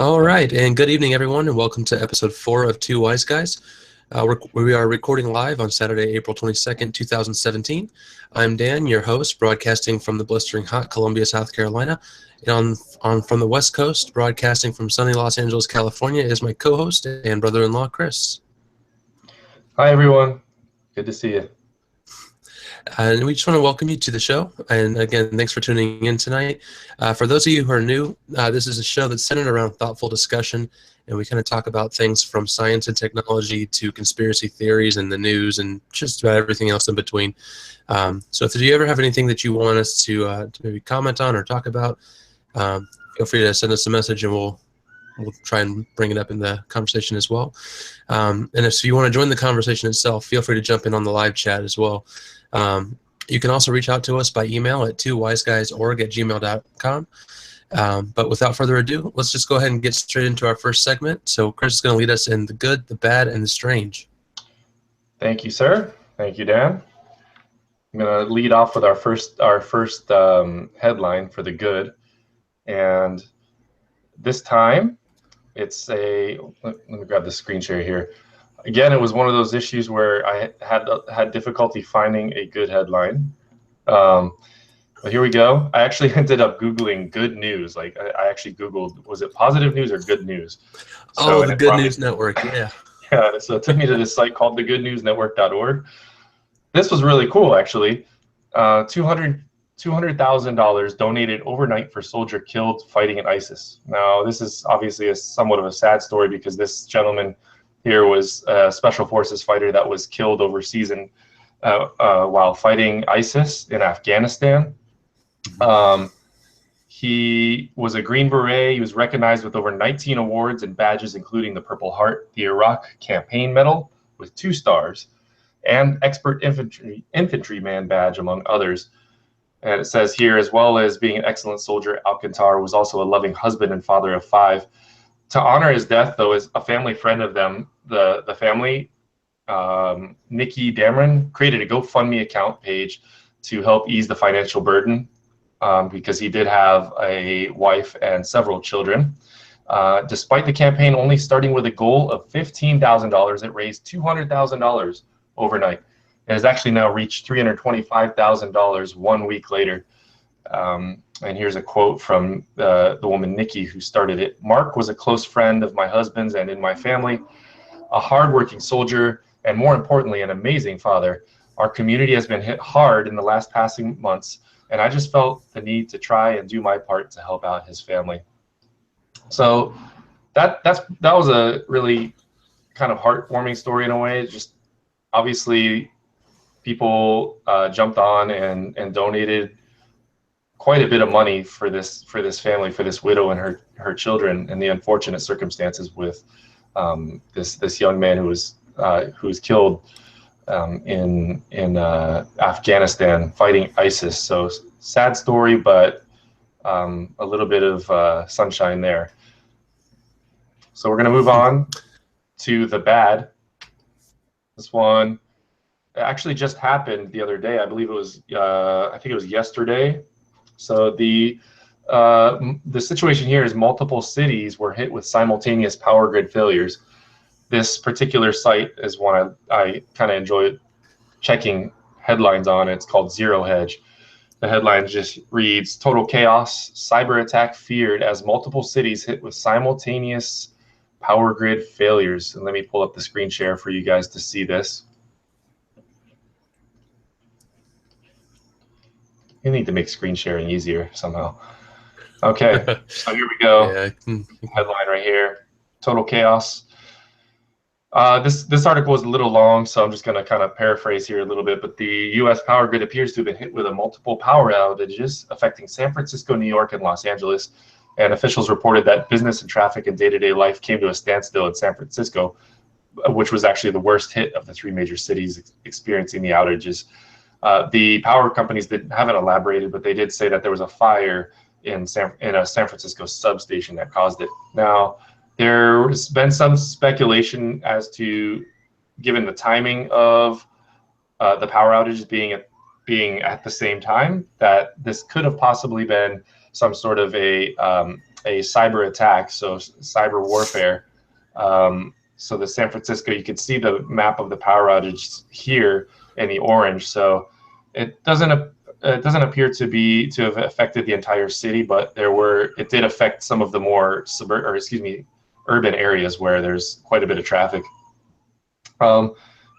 All right, and good evening, everyone, and welcome to episode 4 of Two Wise Guys. We are recording live on Saturday, April 22nd, 2017. I'm Dan, your host, broadcasting from the blistering hot Columbia, South Carolina. And from the West Coast, broadcasting from sunny Los Angeles, California, is my co-host and brother-in-law, Chris. Hi, everyone. Good to see you. And we just want to welcome you to the show. And again, thanks for tuning in tonight. For those of you who are new, this is a show that's centered around thoughtful discussion. And we kind of talk about things from science and technology to conspiracy theories and the news and just about everything else in between. So if you ever have anything that you want us to maybe comment on or talk about, feel free to send us a message and we'll try and bring it up in the conversation as well. And if you want to join the conversation itself, feel free to jump in on the live chat as well. You can also reach out to us by email at twowiseguysorg@gmail.com. But without further ado, let's just go ahead and get straight into our first segment. So Chris is going to lead us in the good, the bad, and the strange. Thank you, sir. Thank you, Dan. I'm going to lead off with our first headline for the good. And this time, it's let me grab the screen share here. Again, it was one of those issues where I had difficulty finding a good headline. But here we go. I actually ended up Googling good news. Like I actually Googled, was it positive news or good news? So, the Good News Network, yeah. Yeah, so it took me to this site called thegoodnewsnetwork.org. This was really cool, actually. $200,000 donated overnight for soldier killed fighting in ISIS. Now, this is obviously somewhat of a sad story because this gentleman here was a special forces fighter that was killed overseas while fighting ISIS in Afghanistan. He was a Green Beret. He was recognized with over 19 awards and badges, including the Purple Heart, the Iraq Campaign Medal with 2 stars, and Expert Infantryman badge, among others. And it says here, as well as being an excellent soldier, Alcantara was also a loving husband and father of 5. To honor his death, though, is a family friend of them, the family, Nikki Dameron, created a GoFundMe account page to help ease the financial burden because he did have a wife and several children. Despite the campaign only starting with a goal of $15,000, it raised $200,000 overnight. It has actually now reached $325,000 1 week later. And here's a quote from the woman, Nikki, who started it. "Mark was a close friend of my husband's and in my family, a hardworking soldier, and more importantly, an amazing father. Our community has been hit hard in the last passing months, and I just felt the need to try and do my part to help out his family." So that was a really kind of heartwarming story in a way. Just obviously people jumped on and donated quite a bit of money for this family, for this widow and her children, and the unfortunate circumstances with this young man who was killed in Afghanistan fighting ISIS. So sad story, but a little bit of sunshine there. So we're going to move on to the bad. This one actually just happened the other day. I believe it was I think it was yesterday. So the situation here is multiple cities were hit with simultaneous power grid failures. This particular site is one I kind of enjoy checking headlines on. It's called Zero Hedge. The headline just reads, "Total chaos, cyber attack feared as multiple cities hit with simultaneous power grid failures." And let me pull up the screen share for you guys to see this. You need to make screen sharing easier somehow. Okay, so here we go. Yeah. Headline right here, "Total chaos." This article is a little long, so I'm just going to kind of paraphrase here a little bit. But the U.S. power grid appears to have been hit with multiple power outages affecting San Francisco, New York, and Los Angeles. And officials reported that business and traffic and day-to-day life came to a standstill in San Francisco, which was actually the worst hit of the 3 major cities experiencing the outages. The power companies haven't elaborated, but they did say that there was a fire in a San Francisco substation that caused it. Now, there's been some speculation as to, given the timing of the power outages being at the same time, that this could have possibly been some sort of a a cyber attack, so cyber warfare. So the San Francisco, you could see the map of the power outage here in the orange. So it doesn't appear to have affected the entire city, but it did affect some of the more urban areas where there's quite a bit of traffic.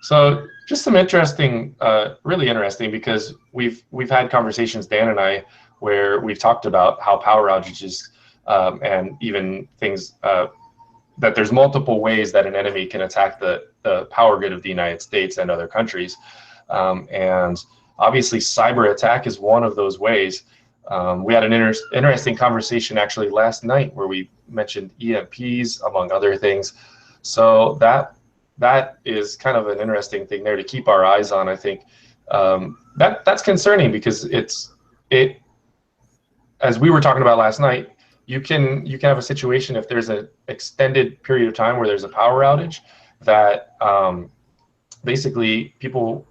So just some interesting, really interesting, because we've had conversations, Dan and I, where we've talked about how power outages and even things that there's multiple ways that an enemy can attack the power grid of the United States and other countries. And obviously cyber attack is one of those ways. We had an interesting conversation actually last night where we mentioned EMPs among other things. So that is kind of an interesting thing there to keep our eyes on. I think that's concerning because as we were talking about last night, you can have a situation if there's an extended period of time where there's a power outage that basically people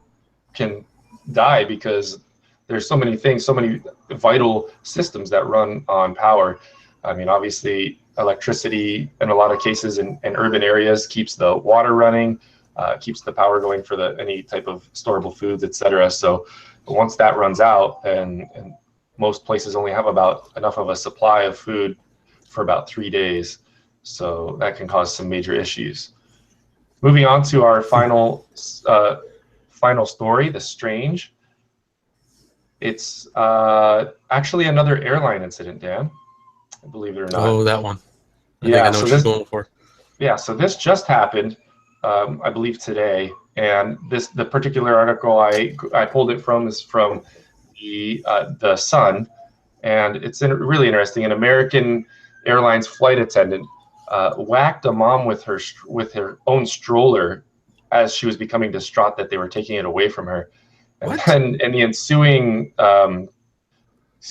can die because there's so many things, so many vital systems that run on power. I mean, obviously electricity in a lot of cases in urban areas keeps the water running, keeps the power going for any type of storable foods, etc. So once that runs out, and most places only have about enough of a supply of food for about 3 days. So that can cause some major issues. Moving on to our final story, the strange. It's actually another airline incident, Dan, believe it or not. Oh, that one. I yeah, think I know what you're going for. Yeah, so this just happened, I believe today, and the particular article I pulled it from is from the Sun, and it's really interesting. An American Airlines flight attendant whacked a mom with her own stroller as she was becoming distraught that they were taking it away from her. And the ensuing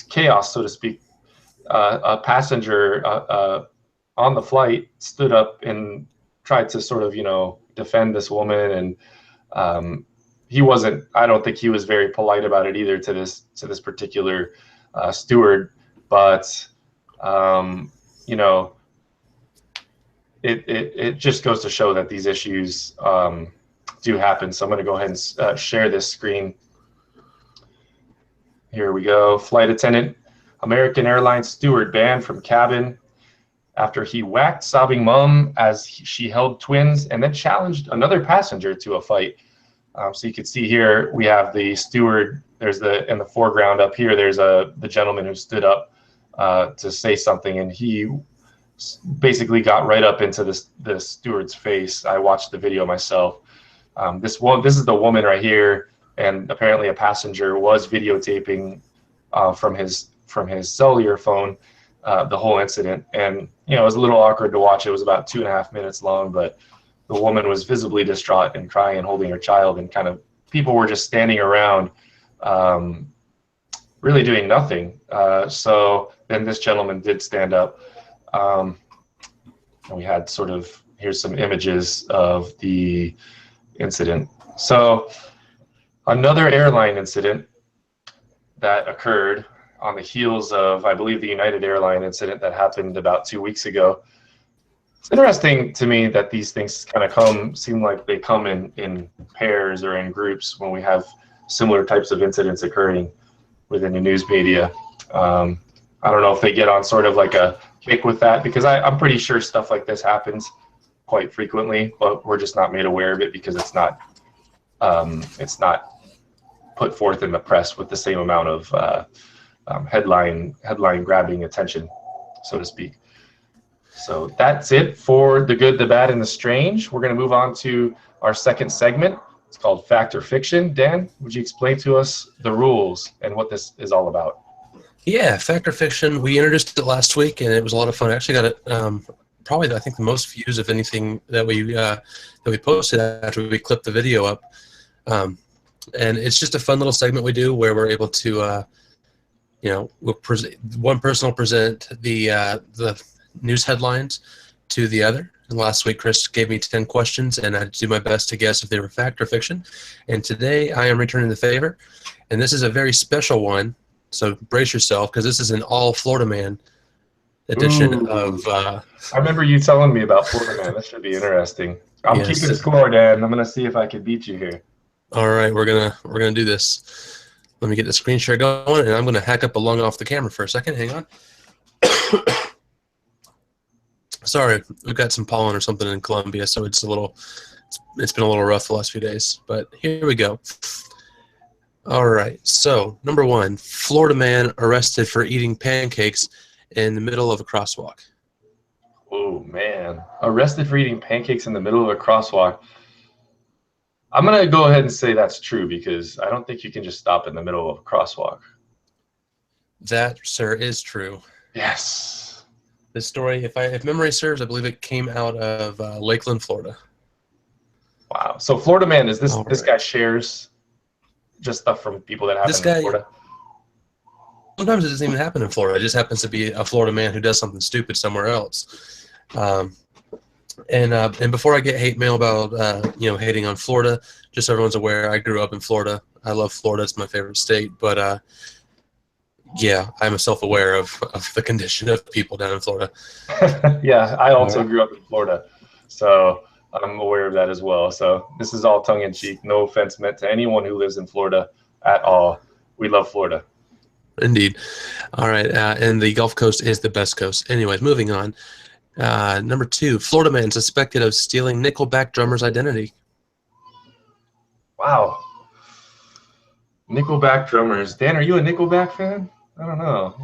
chaos, so to speak, a passenger on the flight stood up and tried to sort of, defend this woman. And I don't think he was very polite about it either to this particular steward. But, it just goes to show that these issues do happen. So I'm going to go ahead and share this screen. Here we go. Flight attendant, American Airlines steward banned from cabin after he whacked sobbing mom as she held twins and then challenged another passenger to a fight. So you can see here we have the steward. There's in the foreground up here. There's the gentleman who stood up to say something, and he basically got right up into the steward's face. I watched the video myself. This is the woman right here, and apparently a passenger was videotaping from his cellular phone the whole incident. And it was a little awkward to watch. It was about 2.5 minutes long, but the woman was visibly distraught and crying and holding her child, and kind of people were just standing around really doing nothing. So then this gentleman did stand up. And we had here's some images of the incident. So another airline incident that occurred on the heels of, I believe, the United Airline incident that happened about 2 weeks ago. It's interesting to me that these things kind of seem like they come in pairs or in groups when we have similar types of incidents occurring within the news media. I don't know if they get on sort of like a kick with that, because I'm pretty sure stuff like this happens quite frequently, but we're just not made aware of it because it's not put forth in the press with the same amount of headline grabbing attention, so to speak. So that's it for the good, the bad, and the strange. We're going to move on to our second segment. It's called Fact or Fiction. Dan, would you explain to us the rules and what this is all about? Yeah, Fact or Fiction. We introduced it last week, and it was a lot of fun. I actually got it probably, I think, the most views of anything that we posted after we clipped the video up. And it's just a fun little segment we do where we're able to, one person will present the news headlines to the other. And last week, Chris gave me 10 questions, and I had to do my best to guess if they were fact or fiction. And today, I am returning the favor. And this is a very special one, so brace yourself, because this is an all Florida man edition Ooh. of I remember you telling me about Florida Man. This should be interesting. I'm keeping yes. score, Dan. I'm gonna see if I can beat you here. All right, we're gonna do this. Let me get the screen share going, and I'm gonna hack up along off the camera for a second. Hang on. Sorry, we've got some pollen or something in Colombia, so it's been a little rough the last few days. But here we go. All right, so number 1, Florida man arrested for eating pancakes in the middle of a crosswalk. Oh man, arrested for eating pancakes in the middle of a crosswalk. I'm gonna go ahead and say that's true because I don't think you can just stop in the middle of a crosswalk. That, sir, is true. Yes. This story, if memory serves, I believe it came out of Lakeland, Florida. Wow. So Florida Man, is this All this right. guy shares just stuff from people that happen This in guy, Florida? sometimes it doesn't even happen in Florida. It just happens to be a Florida man who does something stupid somewhere else. And before I get hate mail about hating on Florida, just so everyone's aware, I grew up in Florida. I love Florida; it's my favorite state. But yeah, I'm self-aware of the condition of people down in Florida. Yeah, I All also right. grew up in Florida, so I'm aware of that as well. So this is all tongue in cheek. No offense meant to anyone who lives in Florida at all. We love Florida. Indeed. All right, and the Gulf Coast is the best coast. Anyways, moving on. Number 2, Florida man suspected of stealing Nickelback drummer's identity. Wow. Nickelback drummers. Dan, are you a Nickelback fan? I don't know.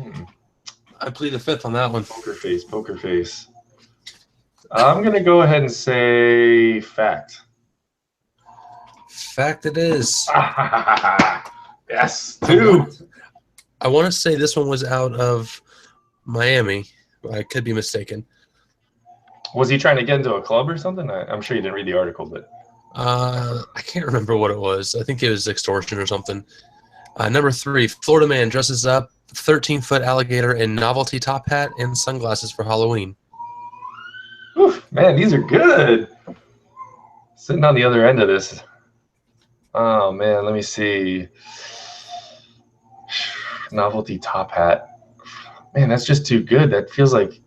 I plead the fifth on that one. Poker face, poker face. I'm going to go ahead and say fact. Fact it is. Yes, 2. I want to say this one was out of Miami. I could be mistaken. Was he trying to get into a club or something? I'm sure you didn't read the article, but I can't remember what it was. I think it was extortion or something. Number 3, Florida man dresses up 13-foot alligator in novelty top hat and sunglasses for Halloween. whew, man, these are good. Sitting on the other end of this. Oh man, let me see. Novelty top hat. Man, that's just too good. That feels like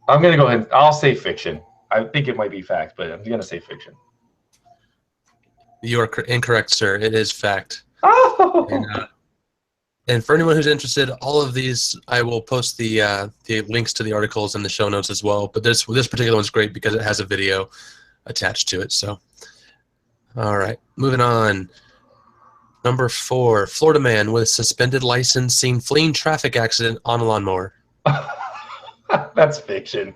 I'm gonna go ahead. I'll say fiction. I think it might be fact, but I'm gonna say fiction. You are incorrect, sir. It is fact. Oh, And for anyone who's interested, all of these, I will post the links to the articles in the show notes as well. But this particular one's great because it has a video attached to it. So, all right, moving on. Number 4, Florida man with suspended license seen fleeing traffic accident on a lawnmower. that's fiction.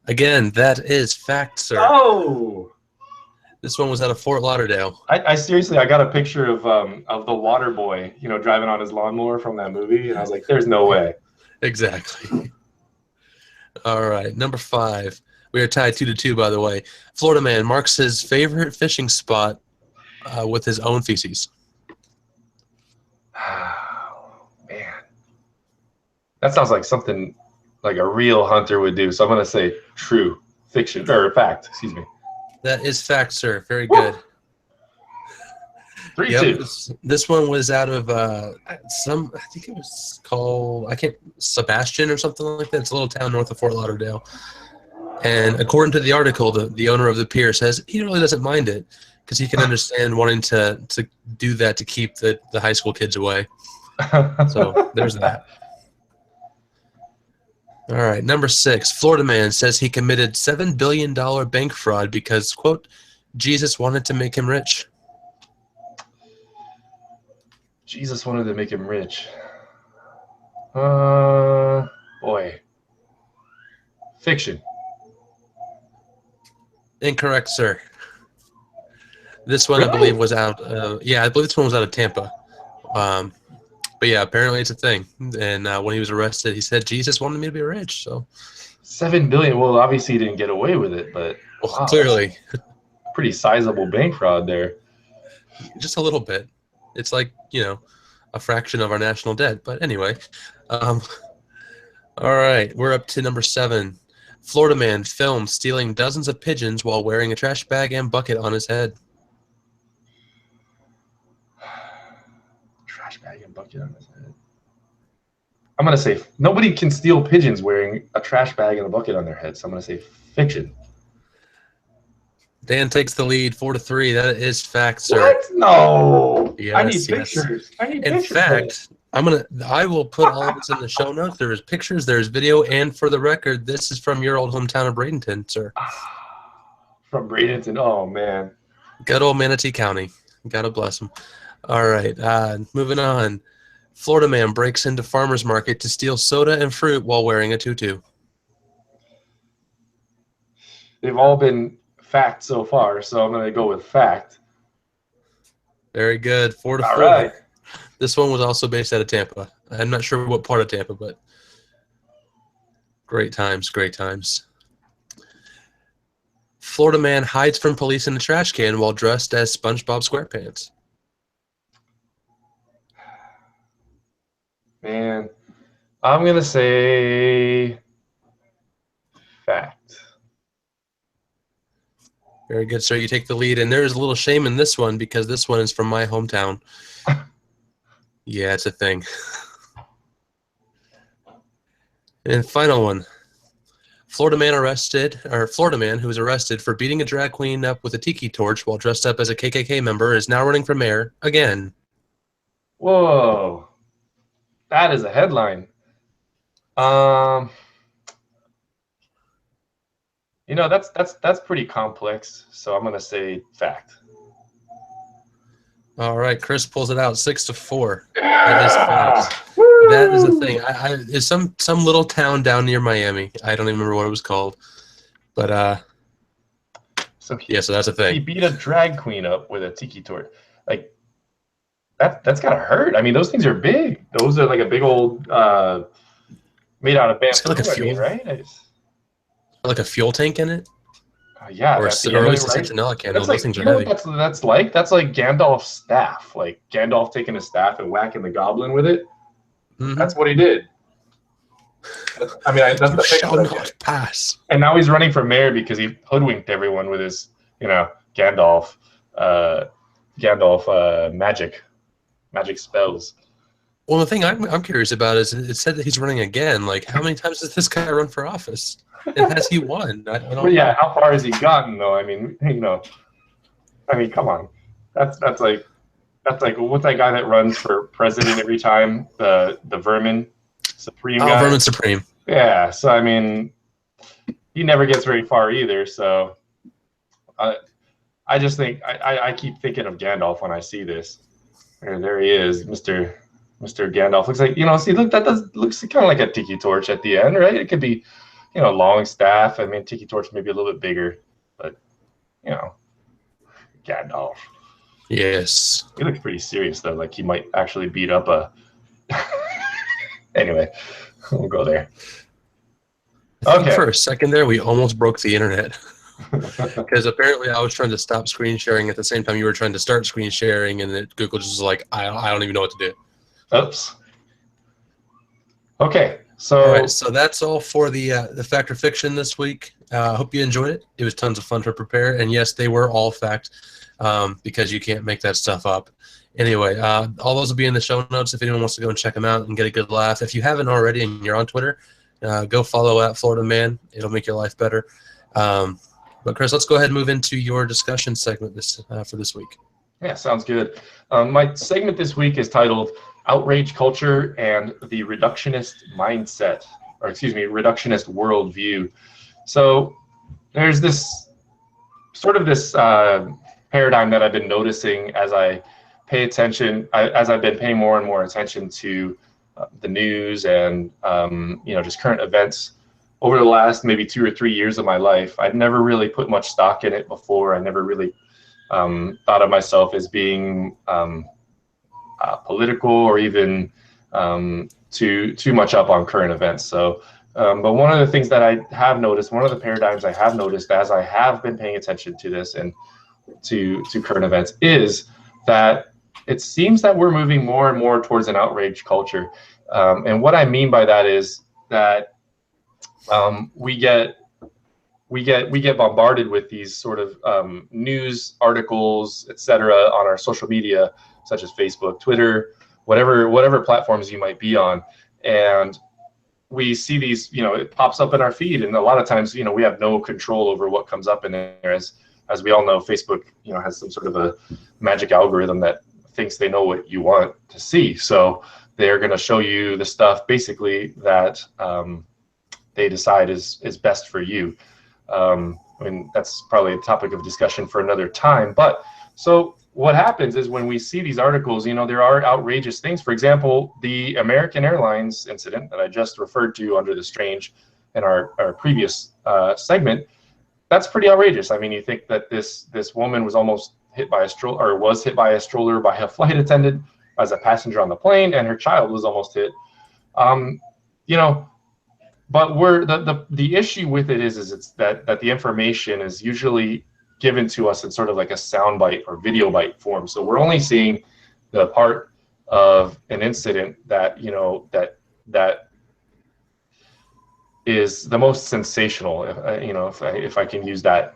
Again, that is fact, sir. Oh, This one was out of Fort Lauderdale. I seriously, I got a picture of the water boy, driving on his lawnmower from that movie, and I was like, "There's no way." Exactly. All right, number 5. We are tied 2-2, by the way. Florida man marks his favorite fishing spot with his own feces. Oh, man, that sounds like something like a real hunter would do. So I'm gonna say true, fiction, or fact. Excuse me. That is fact, sir. Very good. 3-2. This one was out of I think it was called, Sebastian or something like that. It's a little town north of Fort Lauderdale. And according to the article, the owner of the pier says he really doesn't mind it because he can understand wanting to do that to keep the high school kids away. So there's that. All right, number 6. Florida man says he committed $7 billion bank fraud because, quote, Jesus wanted to make him rich. Jesus wanted to make him rich. Boy. Fiction. Incorrect, sir. This one, Really? I believe, was out. I believe this one was out of Tampa. But yeah, apparently it's a thing. And when he was arrested, he said, Jesus wanted me to be rich. So, $7 billion. Well, obviously he didn't get away with it, but well, wow, clearly, pretty sizable bank fraud there. just a little bit. It's like, a fraction of our national debt. But anyway, all right, we're up to number 7. Florida man filmed stealing dozens of pigeons while wearing a trash bag and bucket on his head. Trash bag and bucket on his head. I'm gonna say nobody can steal pigeons wearing a trash bag and a bucket on their head. So I'm gonna say fiction. Dan takes the lead, 4-3. That is fact, sir. What? No. I need Yes, yes. pictures. I need In pictures. fact, I will put all of this in the show notes. There is pictures, there's video, and for the record, this is from your old hometown of Bradenton, sir. From Bradenton. Oh man. Good old Manatee County. God bless him. All right, moving on. Florida man breaks into farmer's market to steal soda and fruit while wearing a tutu. They've all been fact so far, so I'm gonna go with fact. Very good. 4-4. All right. This one was also based out of Tampa. I'm not sure what part of Tampa, but great times, great times. Florida man hides from police in a trash can while dressed as SpongeBob SquarePants. Man, I'm gonna say fact. Very good, sir. You take the lead, and there is a little shame in this one because this one is from my hometown. Yeah, it's a thing. And final one. Florida man who was arrested for beating a drag queen up with a tiki torch while dressed up as a KKK member is now running for mayor again. Whoa, that is a headline. You know, that's pretty complex, so I'm gonna say fact. All right, Chris pulls it out 6-4. That is fact. That is the thing. It's some little town down near Miami. I don't even remember what it was called, but so that's a thing. He beat a drag queen up with a tiki torch. Like that's gotta hurt. I mean, those things are big. Those are like a big old made out of bamboo. Like a fuel, right? Like a fuel tank in it. Yeah, or at least a citronella candle. Those things are heavy. That's like Gandalf's staff. Like Gandalf taking a staff and whacking the goblin with it. Mm-hmm. That's what he did. That's the shall not pass. And now he's running for mayor because he hoodwinked everyone with his, Gandalf magic spells. Well, the thing I'm curious about is it said that he's running again. Like, how many times does this guy run for office? And has he won? I don't know. How far has he gotten though? I mean, come on. That's like what's that guy that runs for president every time? The Vermin Supreme guy. Vermin Supreme. Yeah. So I mean, he never gets very far either. So I just think I keep thinking of Gandalf when I see this. There he is, Mr. Gandalf. Looks like looks kind of like a tiki torch at the end, right? It could be, long staff. I mean, tiki torch maybe a little bit bigger, but Gandalf. Yes. He looks pretty serious though. Like he might actually beat up a. Anyway, we'll go there. Okay. For a second there, we almost broke the internet. Because apparently I was trying to stop screen sharing at the same time you were trying to start screen sharing, and Google just was like, I don't even know what to do. Oops. Okay, so all right, so that's all for the fact or fiction this week. I hope you enjoyed it. It was tons of fun to prepare, and yes, they were all fact, because you can't make that stuff up. Anyway, all those will be in the show notes if anyone wants to go and check them out and get a good laugh. If you haven't already and you're on Twitter, go follow @FloridaMan. It'll make your life better. But Chris, let's go ahead and move into your discussion segment for this week. Yeah, sounds good. My segment this week is titled Outrage Culture and the Reductionist Mindset, Reductionist Worldview. So there's this paradigm that I've been noticing as I pay attention, as I've been paying more and more attention to the news and just current events over the last maybe 2 or 3 years of my life. I'd never really put much stock in it before. I never really thought of myself as being political or even too much up on current events. So, but one of the things that I have noticed, one of the paradigms I have noticed as I have been paying attention to this and to current events, is that it seems that we're moving more and more towards an outrage culture. And what I mean by that is that we get bombarded with these sort of news articles, etc., on our social media, such as Facebook, Twitter, whatever platforms you might be on, and we see these, it pops up in our feed, and a lot of times, we have no control over what comes up in there. As we all know, Facebook, has some sort of a magic algorithm that thinks they know what you want to see. So they're going to show you the stuff basically that they decide is best for you. I mean, that's probably a topic of discussion for another time. But so what happens is when we see these articles, there are outrageous things. For example, the American Airlines incident that I just referred to under the strange in our previous segment, that's pretty outrageous. I mean, you think that this woman was almost hit by a stroller, or was hit by a stroller by a flight attendant as a passenger on the plane, and her child was almost hit. But the issue with it is it's that the information is usually given to us in sort of like a sound bite or video bite form. So we're only seeing the part of an incident that that is the most sensational. If I can use that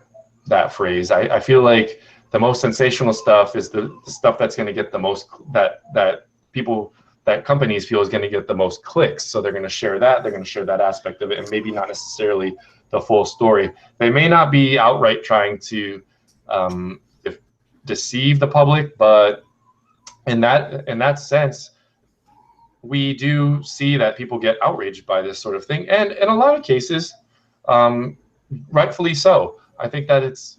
phrase, I feel like the most sensational stuff is the stuff that's going to get the most, that companies feel is going to get the most clicks. So they're going to share that. They're going to share that aspect of it, and maybe not necessarily the full story. They may not be outright trying to deceive the public, but in that sense, we do see that people get outraged by this sort of thing, and in a lot of cases, rightfully so. I think that it's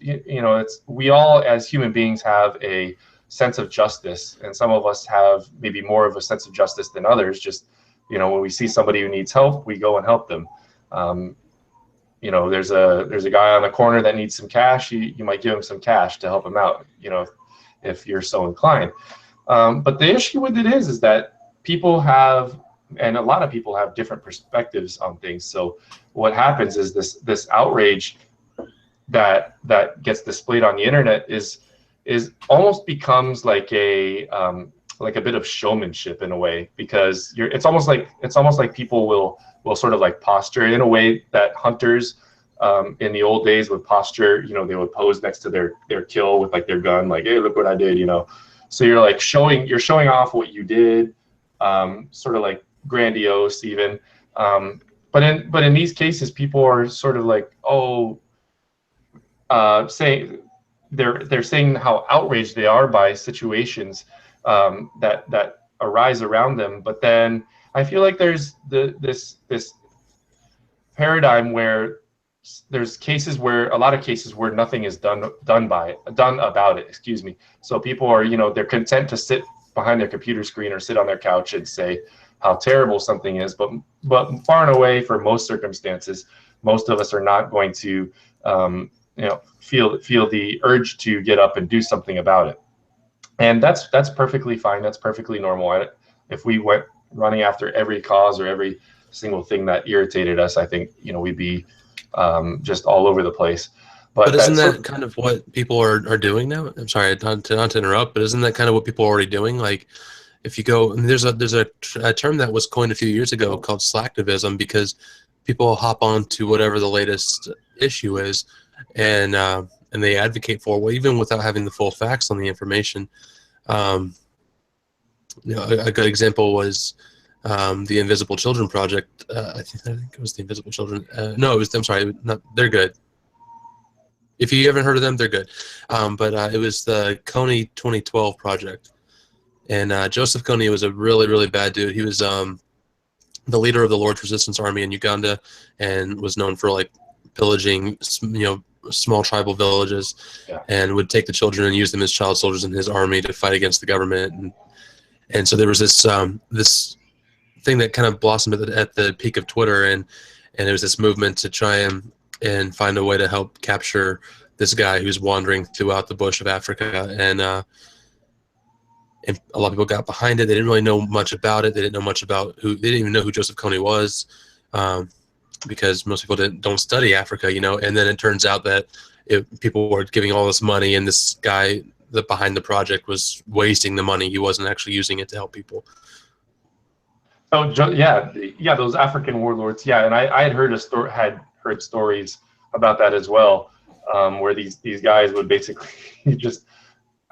we all as human beings have a sense of justice, and some of us have maybe more of a sense of justice than others. Just when we see somebody who needs help, we go and help them. There's a guy on the corner that needs some cash. You might give him some cash to help him out, if you're so inclined. But the issue with it is that people have, and a lot of people have, different perspectives on things. So what happens is this outrage that gets displayed on the internet is almost becomes like a bit of showmanship in a way, because it's almost like people will sort of like posture in a way that hunters in the old days would posture. They would pose next to their kill with like their gun, like, hey, look what I did. So you're like showing off what you did, sort of like grandiose even. But in these cases, people are sort of like, saying they're saying how outraged they are by situations that arise around them. But then I feel like there's this paradigm where there's a lot of cases where nothing is done about it. Excuse me. So people are they're content to sit behind their computer screen or sit on their couch and say how terrible something is. But far and away, for most circumstances, most of us are not going to feel the urge to get up and do something about it. And that's perfectly fine. That's perfectly normal. If we went running after every cause or every single thing that irritated us, I think we'd be just all over the place. But isn't that kind of what people are doing now? I'm sorry, not to interrupt, but isn't that kind of what people are already doing? Like, if you go, there's a term that was coined a few years ago called slacktivism, because people hop on to whatever the latest issue is, and they advocate for it, even without having the full facts on the information. A good example was the Invisible Children Project. I think it was the Invisible Children. No, it was. I'm sorry. They're good. If you haven't heard of them, they're good. But it was the Kony 2012 project, and Joseph Kony was a really, really bad dude. He was the leader of the Lord's Resistance Army in Uganda, and was known for like pillaging, small tribal villages, and would take the children and use them as child soldiers in his army to fight against the government. And so there was this this thing that kind of blossomed at the peak of Twitter, and there was this movement to try and find a way to help capture this guy who's wandering throughout the bush of Africa. And a lot of people got behind it. They didn't really know much about it. They didn't know much about they didn't even know who Joseph Kony was, because most people don't study Africa, And then it turns out that people were giving all this money, and this guy behind the project was wasting the money. He wasn't actually using it to help people. Oh yeah, those African warlords. Yeah, and I had heard heard stories about that as well, where these guys would basically just,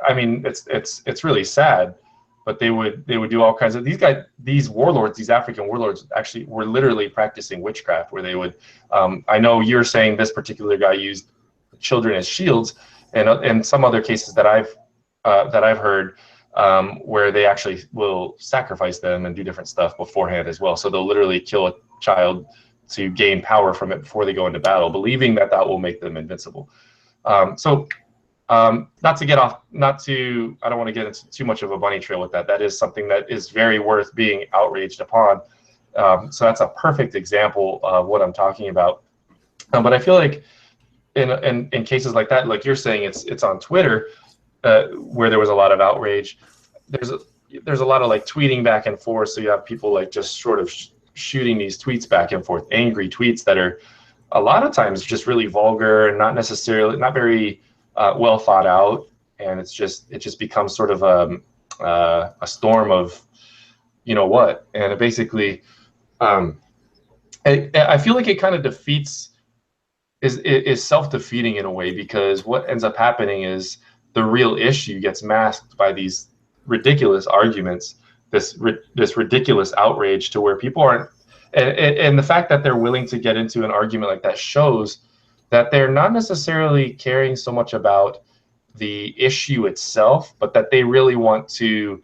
I mean, it's really sad, but they would do all kinds of these warlords, these African warlords actually were literally practicing witchcraft, where they would I know you're saying this particular guy used children as shields, and some other cases that I've heard where they actually will sacrifice them and do different stuff beforehand as well. So they'll literally kill a child to gain power from it before they go into battle, believing that will make them invincible. Not to get off, I don't want to get into too much of a bunny trail with that. That is something that is very worth being outraged upon. So that's a perfect example of what I'm talking about. But I feel like in cases like that, like you're saying, it's on Twitter where there was a lot of outrage. There's a lot of like tweeting back and forth. So you have people like just sort of shooting these tweets back and forth, angry tweets that are a lot of times just really vulgar and not very well thought out, and it just becomes sort of a storm of you know what, and it basically I feel like it kind of is self-defeating in a way, because what ends up happening is the real issue gets masked by these ridiculous arguments, this ridiculous outrage, to where people aren't, and the fact that they're willing to get into an argument like that shows that they're not necessarily caring so much about the issue itself, but that they really want to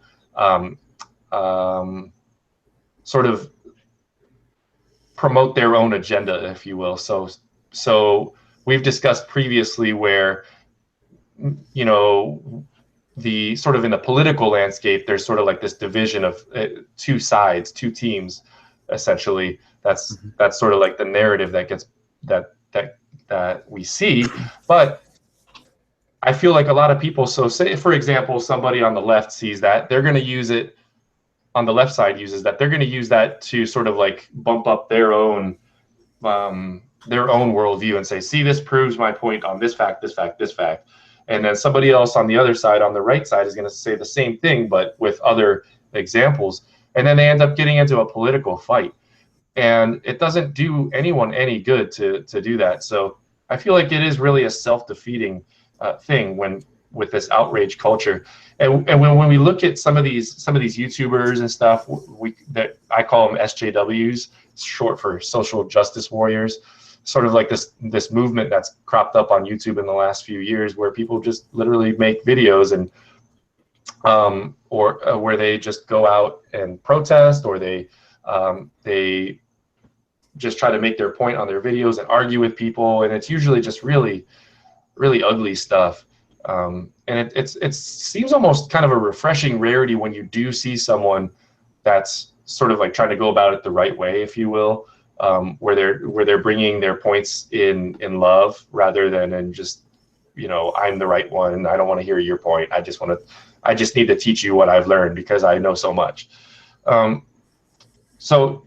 sort of promote their own agenda, if you will. So we've discussed previously where, you know, the sort of in the political landscape, there's sort of like this division of two sides, two teams, essentially. That's sort of like the narrative that we see. But I feel like a lot of people, so say for example somebody on the left sees that, they're going to use it, on the left side uses that, they're going to use that to sort of like bump up their own worldview and say, see, this proves my point on this fact, this fact, this fact. And then somebody else on the other side, on the right side, is going to say the same thing but with other examples, and then they end up getting into a political fight. And it doesn't do anyone any good to do that. So I feel like it is really a self-defeating thing with this outrage culture. And when we look at some of these YouTubers and stuff, that I call them SJWs, short for social justice warriors, sort of like this movement that's cropped up on YouTube in the last few years, where people just literally make videos and or where they just go out and protest, or they just try to make their point on their videos and argue with people, and it's usually just really, really ugly stuff. And it seems almost kind of a refreshing rarity when you do see someone that's sort of like trying to go about it the right way, if you will, where they're bringing their points in love rather than in just, you know, I'm the right one, I don't want to hear your point, I just need to teach you what I've learned because I know so much. So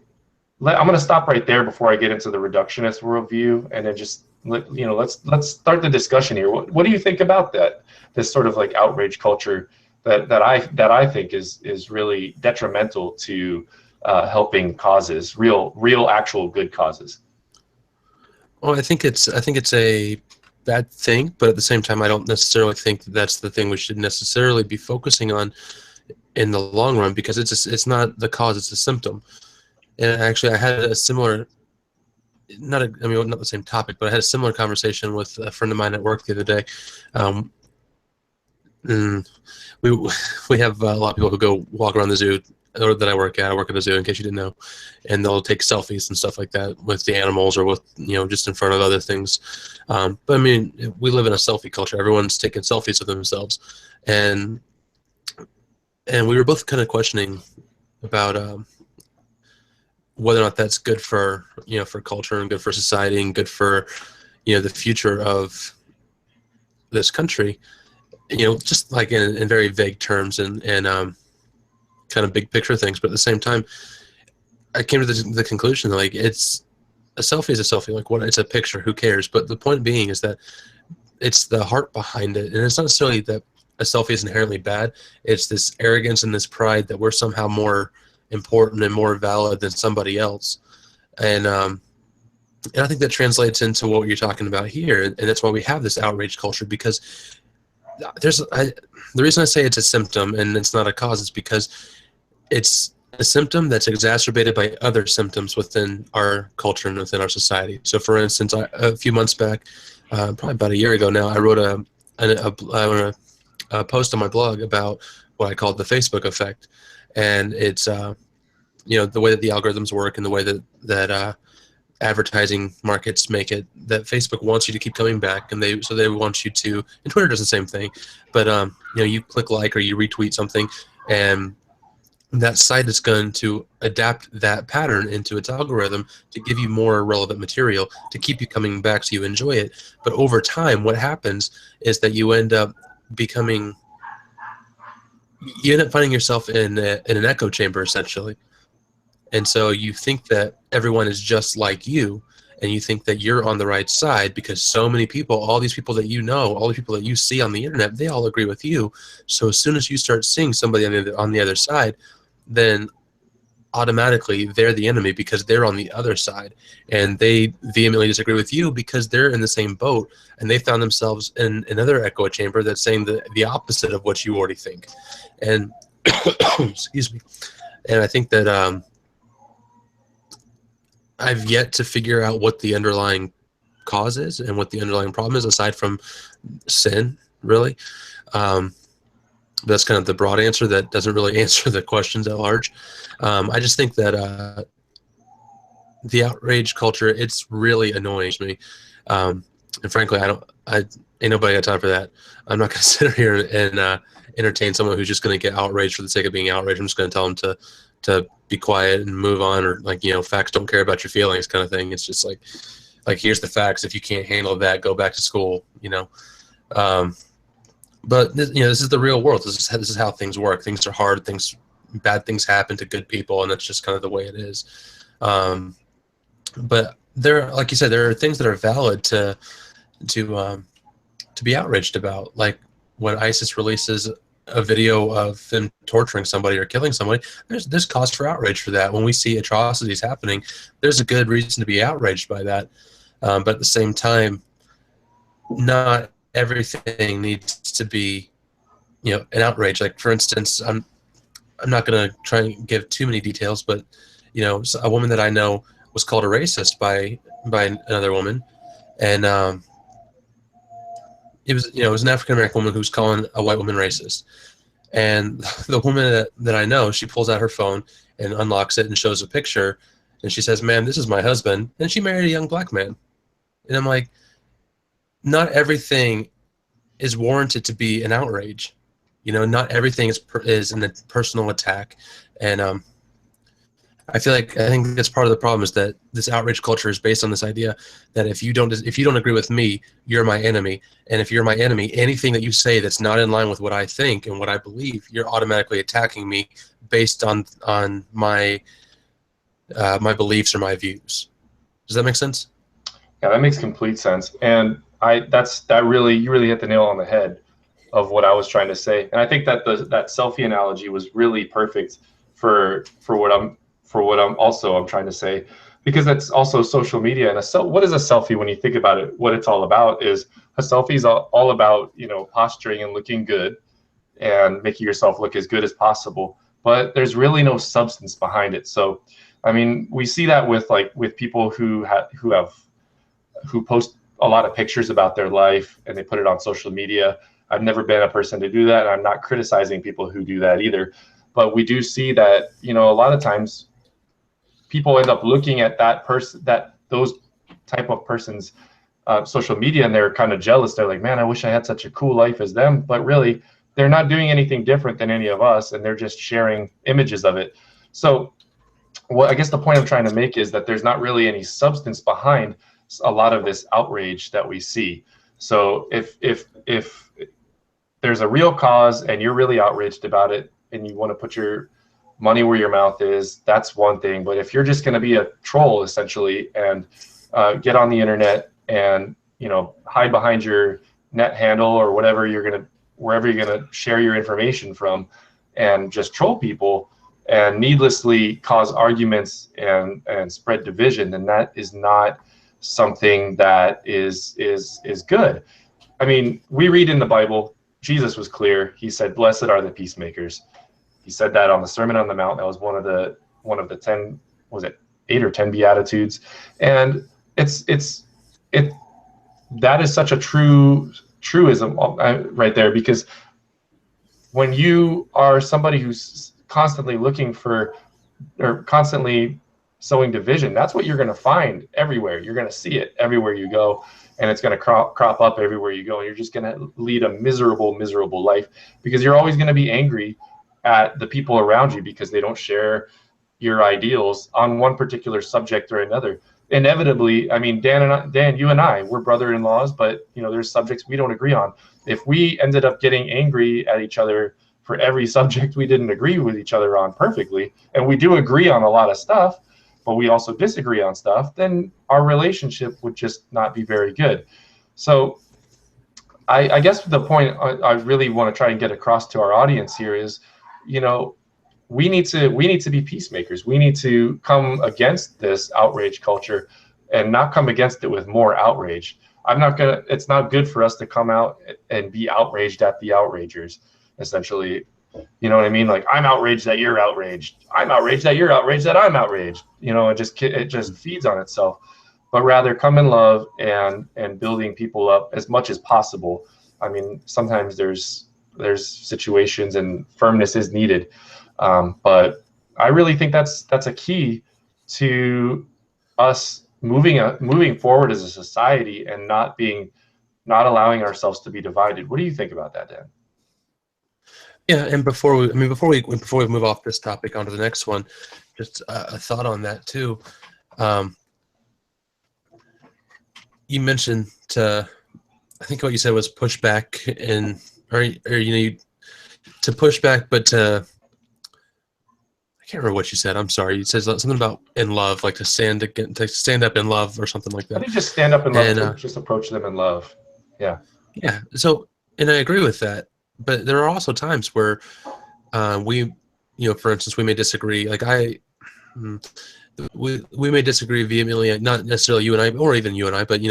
I'm going to stop right there before I get into the reductionist worldview, and then just let's start the discussion here. What do you think about that? This sort of like outrage culture that I think is really detrimental to helping causes, real actual good causes. Well, I think it's a bad thing, but at the same time, I don't necessarily think that's the thing we should necessarily be focusing on in the long run, because it's not the cause, it's a symptom. And actually, I had a similar, not the same topic, but I had a similar conversation with a friend of mine at work the other day. We have a lot of people who go walk around the zoo, or that I work at. I work at a zoo, in case you didn't know, and they'll take selfies and stuff like that with the animals, or with, you know, just in front of other things. But I mean, we live in a selfie culture. Everyone's taking selfies of themselves, and we were both kind of questioning about whether or not that's good for, you know, for culture and good for society and good for, you know, the future of this country, you know, just like in very vague terms and kind of big picture things. But at the same time, I came to the conclusion that, like, it's a selfie is a selfie. Like, what, it's a picture, who cares? But the point being is that it's the heart behind it, and it's not necessarily that a selfie is inherently bad. It's this arrogance and this pride that we're somehow more important and more valid than somebody else, and I think that translates into what you're talking about here, and that's why we have this outrage culture, because the reason I say it's a symptom and it's not a cause is because it's a symptom that's exacerbated by other symptoms within our culture and within our society. So, for instance, a few months back, probably about a year ago now, I wrote a post on my blog about what I called the Facebook effect, and it's the way that the algorithms work and the way that advertising markets make it that Facebook wants you to keep coming back, and they want you to, and Twitter does the same thing, but you click like or you retweet something, and that site is going to adapt that pattern into its algorithm to give you more relevant material to keep you coming back so you enjoy it. But over time, what happens is that you end up finding yourself in an echo chamber, essentially. And so you think that everyone is just like you, and you think that you're on the right side because so many people, all these people that you know, all the people that you see on the internet, they all agree with you. So as soon as you start seeing somebody on the other side, then automatically they're the enemy because they're on the other side, and they vehemently disagree with you because they're in the same boat, and they found themselves in another echo chamber that's saying the opposite of what you already think. And excuse me. And I think that I've yet to figure out what the underlying cause is and what the underlying problem is, aside from sin, really. That's kind of the broad answer that doesn't really answer the questions at large. I just think that the outrage culture, it's really annoying to me. And frankly, ain't nobody got time for that. I'm not going to sit here and entertain someone who's just going to get outraged for the sake of being outraged. I'm just going to tell them to be quiet and move on, or facts don't care about your feelings kind of thing. It's just like here's the facts. If you can't handle that, go back to school. But this is the real world. This is how things work. Things are hard. Bad things happen to good people, and that's just kind of the way it is. But like you said, there are things that are valid to be outraged about, like when ISIS releases a video of them torturing somebody or killing somebody. There's cause for outrage for that. When we see atrocities happening, there's a good reason to be outraged by that. But at the same time, not everything needs to be, an outrage. Like, for instance, I'm not going to try and give too many details, but a woman that I know was called a racist by another woman, and it was an African American woman who was calling a white woman racist. And the woman that I know, she pulls out her phone and unlocks it and shows a picture, and she says, "Ma'am, this is my husband," and she married a young black man. And I'm like, not everything is warranted to be an outrage. Not everything is a personal attack. And I think that's part of the problem, is that this outrage culture is based on this idea that if you don't agree with me, you're my enemy. And if you're my enemy, anything that you say that's not in line with what I think and what I believe, you're automatically attacking me based on my my beliefs or my views. Does that make sense? Yeah, that makes complete sense. And you really hit the nail on the head of what I was trying to say. And I think that that selfie analogy was really perfect for what I'm trying to say, because that's also social media. And what is a selfie? When you think about it, what it's all about is a selfie is all about, posturing and looking good and making yourself look as good as possible. But there's really no substance behind it. So, I mean, we see that with people who post a lot of pictures about their life and they put it on social media. I've never been a person to do that, and I'm not criticizing people who do that either. But we do see that, a lot of times people end up looking at those type of person's social media, and they're kind of jealous. They're like, man, I wish I had such a cool life as them. But really, they're not doing anything different than any of us, and they're just sharing images of it. So I guess the point I'm trying to make is that there's not really any substance behind a lot of this outrage that we see. So if there's a real cause and you're really outraged about it and you want to put your money where your mouth is, that's one thing. But if you're just going to be a troll essentially and get on the internet and hide behind your net handle or wherever you're gonna share your information from, and just troll people and needlessly cause arguments and spread division, then that is not something that is good. I mean, we read in the Bible Jesus was clear. He said, "Blessed are the peacemakers." He said that on the Sermon on the Mount. That was one of the 10, was it 8 or 10 beatitudes? And it that is such a truism right there, because when you are somebody who's constantly looking for, or constantly sowing division, that's what you're going to find everywhere. You're going to see it everywhere you go, and it's going to crop up everywhere you go, and you're just going to lead a miserable life, because you're always going to be angry at the people around you because they don't share your ideals on one particular subject or another. Inevitably, I mean, Dan, you and I, we're brother-in-laws, but there's subjects we don't agree on. If we ended up getting angry at each other for every subject we didn't agree with each other on perfectly, and we do agree on a lot of stuff, but we also disagree on stuff, then our relationship would just not be very good. So I guess the point I really want to try and get across to our audience here is, we need to be peacemakers. We need to come against this outrage culture and not come against it with more outrage. It's not good for us to come out and be outraged at the outragers, essentially. You know what I mean? Like, I'm outraged that you're outraged. I'm outraged that you're outraged that I'm outraged. It just feeds on itself. But rather come in love and building people up as much as possible. I mean, sometimes there's situations and firmness is needed. But I really think that's a key to us moving forward as a society and not allowing ourselves to be divided. What do you think about that, Dan? Yeah, and before we move off this topic onto the next one, just a thought on that too. You mentioned I think what you said was push back, or to push back, but to, I can't remember what you said. I'm sorry. You said something about in love, like to stand up in love or something like that. I think just stand up in love, just approach them in love. Yeah. Yeah. So, and I agree with that. But there are also times where we, for instance, we may disagree. Like we may disagree vehemently, not necessarily you and I, or even you and I, but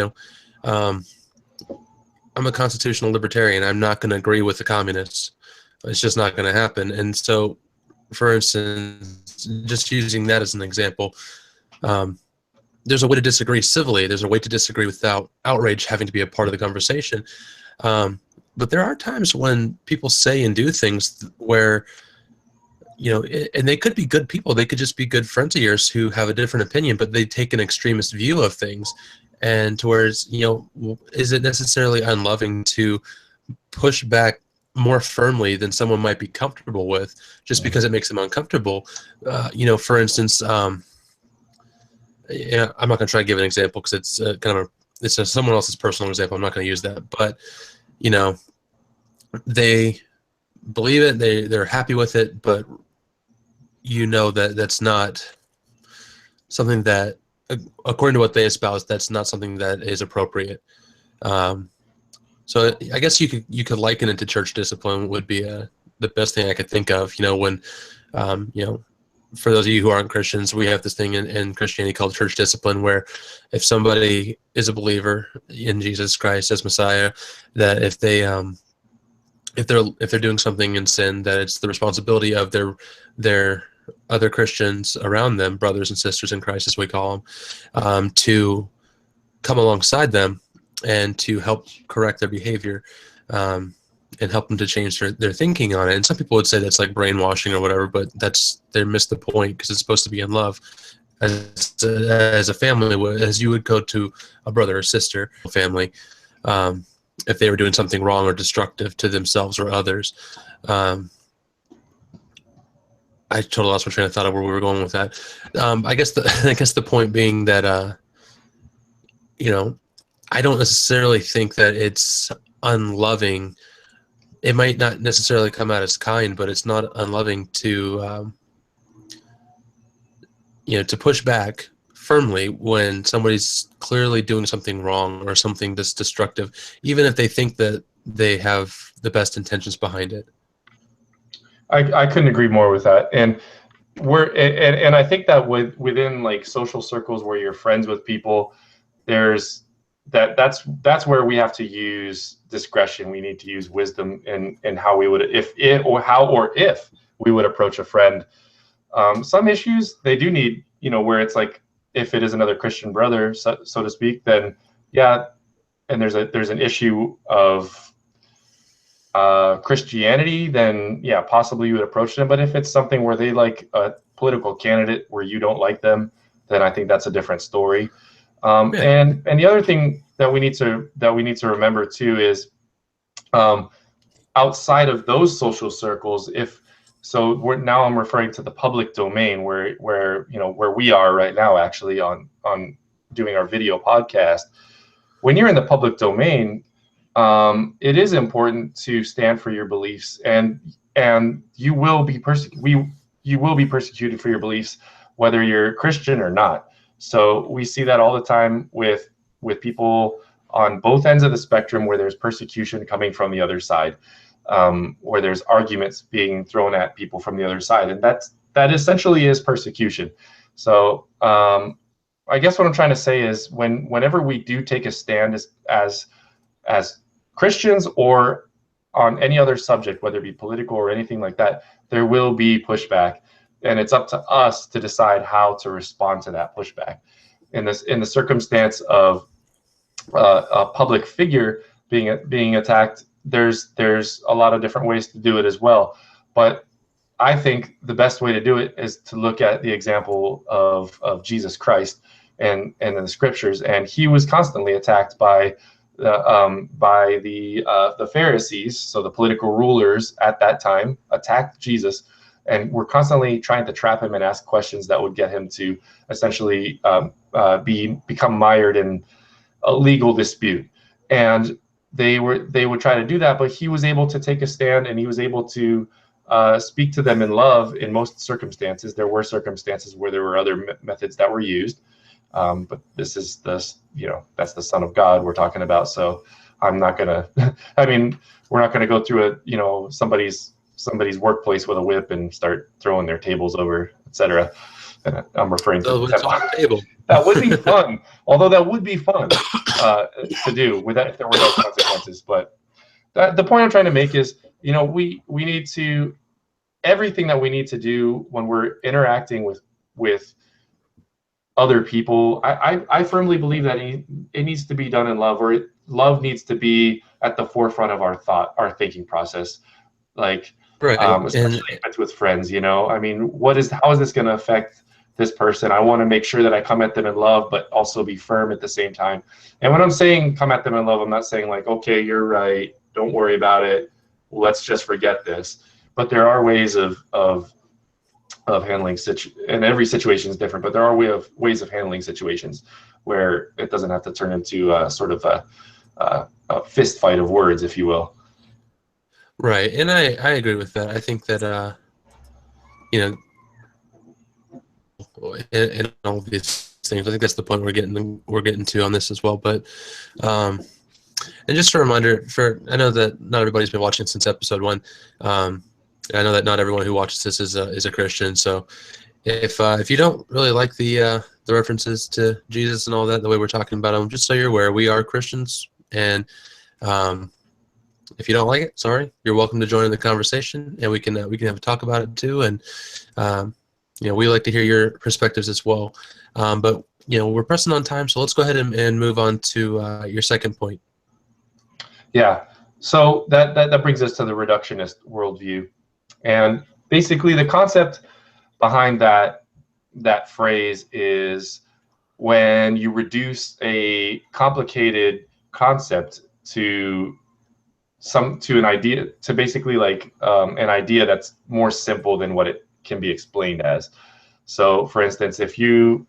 I'm a constitutional libertarian. I'm not going to agree with the communists. It's just not going to happen. And so, for instance, just using that as an example, there's a way to disagree civilly. There's a way to disagree without outrage having to be a part of the conversation. But there are times when people say and do things where, and they could be good people. They could just be good friends of yours who have a different opinion, but they take an extremist view of things. And towards, is it necessarily unloving to push back more firmly than someone might be comfortable with just because it makes them uncomfortable? For instance, I'm not going to try to give an example because it's someone else's personal example. I'm not going to use that, but they believe it, they're happy with it, but that's not something that, according to what they espouse, that's not something that is appropriate. So I guess you could liken it to church discipline would be the best thing I could think of. When for those of you who aren't Christians, we have this thing in Christianity called church discipline, where if somebody is a believer in Jesus Christ as Messiah, that if they're doing something in sin, that it's the responsibility of their other Christians around them, brothers and sisters in Christ as we call them, to come alongside them and to help correct their behavior, and help them to change their thinking on it. And some people would say that's like brainwashing or whatever, but they missed the point, because it's supposed to be in love. As a family, as you would go to a brother or sister family, if they were doing something wrong or destructive to themselves or others. I totally lost my train of thought of where we were going with that. I guess the point being that I don't necessarily think that it's unloving. It might not necessarily come out as kind, but it's not unloving to to push back firmly when somebody's clearly doing something wrong or something that's destructive, even if they think that they have the best intentions behind it. I couldn't agree more with that. And I think that within like social circles where you're friends with people, there's that's where we have to use discretion. We need to use wisdom in how we would, if we would approach a friend. Some issues they do need, where it's like, if it is another Christian brother, so to speak, then yeah, and there's an issue of Christianity, then yeah, possibly you would approach them. But if it's something where they like a political candidate where you don't like them, then I think that's a different story. And the other thing that we need to remember too is, outside of those social circles, I'm referring to the public domain where we are right now, actually on doing our video podcast. When you're in the public domain, it is important to stand for your beliefs, and you will be persecuted for your beliefs, whether you're Christian or not. So we see that all the time with people on both ends of the spectrum, where there's persecution coming from the other side, where there's arguments being thrown at people from the other side, and that essentially is persecution. So I guess what I'm trying to say is, whenever we do take a stand as Christians or on any other subject, whether it be political or anything like that, there will be pushback. And it's up to us to decide how to respond to that pushback. In the circumstance of a public figure being attacked, there's a lot of different ways to do it as well. But I think the best way to do it is to look at the example of Jesus Christ and in the scriptures. And he was constantly attacked by the Pharisees, so the political rulers at that time attacked Jesus, and were constantly trying to trap him and ask questions that would get him to essentially become mired in a legal dispute. And they would try to do that, but he was able to take a stand, and he was able to speak to them in love in most circumstances. There were circumstances where there were other methods that were used, but this is that's the Son of God we're talking about. So I'm not gonna. I mean, we're not gonna go through somebody's workplace with a whip and start throwing their tables over, etc. I'm referring to the table. That would be fun. Although that would be fun to do with that if there were no consequences. But the point I'm trying to make is, we need to, everything that we need to do when we're interacting with other people, I firmly believe that it needs to be done in love, or love needs to be at the forefront of our thinking process. Like, right. Especially if it's with friends, I mean, how is this going to affect this person? I want to make sure that I come at them in love, but also be firm at the same time. And when I'm saying come at them in love, I'm not saying like, okay, you're right, don't worry about it, let's just forget this. But there are ways of handling and every situation is different, but there are ways of handling situations where it doesn't have to turn into sort of a fist fight of words, if you will. Right, and I agree with that. I think that in all of these things, I think that's the point we're getting to on this as well. But and just a reminder, I know that not everybody's been watching since episode 1. I know that not everyone who watches this is a Christian. So if you don't really like the references to Jesus and all that, the way we're talking about them, just so you're aware, we are Christians, and if you don't like it, sorry, you're welcome to join in the conversation, and we can have a talk about it too. And we like to hear your perspectives as well. But we're pressing on time, so let's go ahead and move on to your second point. Yeah. So that brings us to the reductionist worldview, and basically the concept behind that phrase is when you reduce a complicated concept to an idea, to basically like an idea that's more simple than what it can be explained as. So for instance, if you